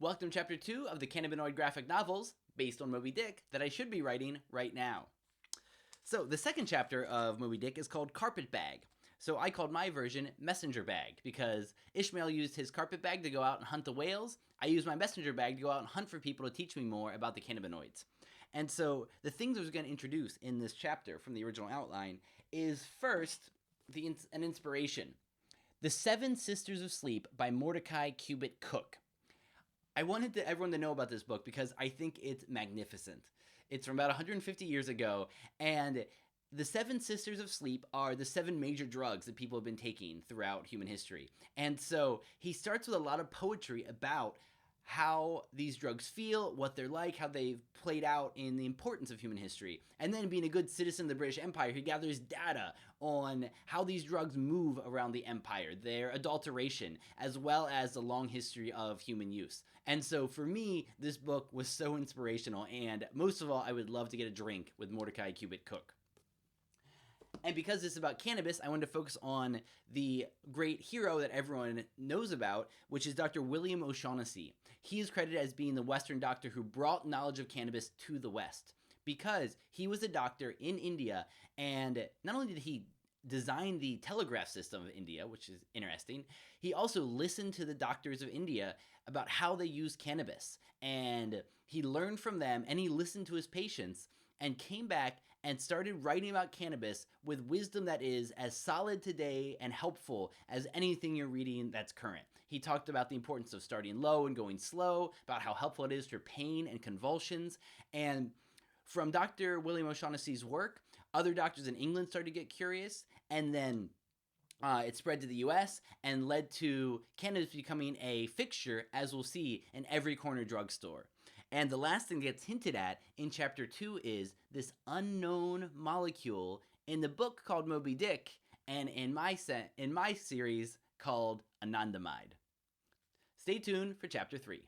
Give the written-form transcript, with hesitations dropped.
Welcome to Chapter 2 of the cannabinoid graphic novels, based on Moby Dick, that I should be writing right now. So, the second chapter of Moby Dick is called Carpet Bag. So I called my version Messenger Bag, because Ishmael used his carpet bag to go out and hunt the whales. I used my messenger bag to go out and hunt for people to teach me more about the cannabinoids. And so the things I was going to introduce in this chapter from the original outline is first an inspiration. The Seven Sisters of Sleep by Mordecai Cubitt Cook. I wanted everyone to know about this book because I think it's magnificent. It's from about 150 years ago, and the Seven Sisters of Sleep are the 7 major drugs that people have been taking throughout human history. And so he starts with a lot of poetry about how these drugs feel, what they're like, how they've played out in the importance of human history. And then, being a good citizen of the British Empire, he gathers data on how these drugs move around the empire, their adulteration, as well as the long history of human use. And so for me, this book was so inspirational, and most of all, I would love to get a drink with Mordecai Cubitt Cook. And because this is about cannabis, I wanted to focus on the great hero that everyone knows about, which is Dr. William O'Shaughnessy. He is credited as being the Western doctor who brought knowledge of cannabis to the West, because he was a doctor in India, and not only did he design the telegraph system of India, which is interesting, he also listened to the doctors of India about how they use cannabis, and he learned from them, and he listened to his patients, and came back and started writing about cannabis with wisdom that is as solid today and helpful as anything you're reading that's current. He talked about the importance of starting low and going slow, about how helpful it is for pain and convulsions, and from Dr. William O'Shaughnessy's work, other doctors in England started to get curious, and then it spread to the US and led to cannabis becoming a fixture, as we'll see, in every corner drugstore. And the last thing that gets hinted at in Chapter 2 is this unknown molecule in the book called Moby Dick, and in my series called anandamide. Stay tuned for Chapter 3.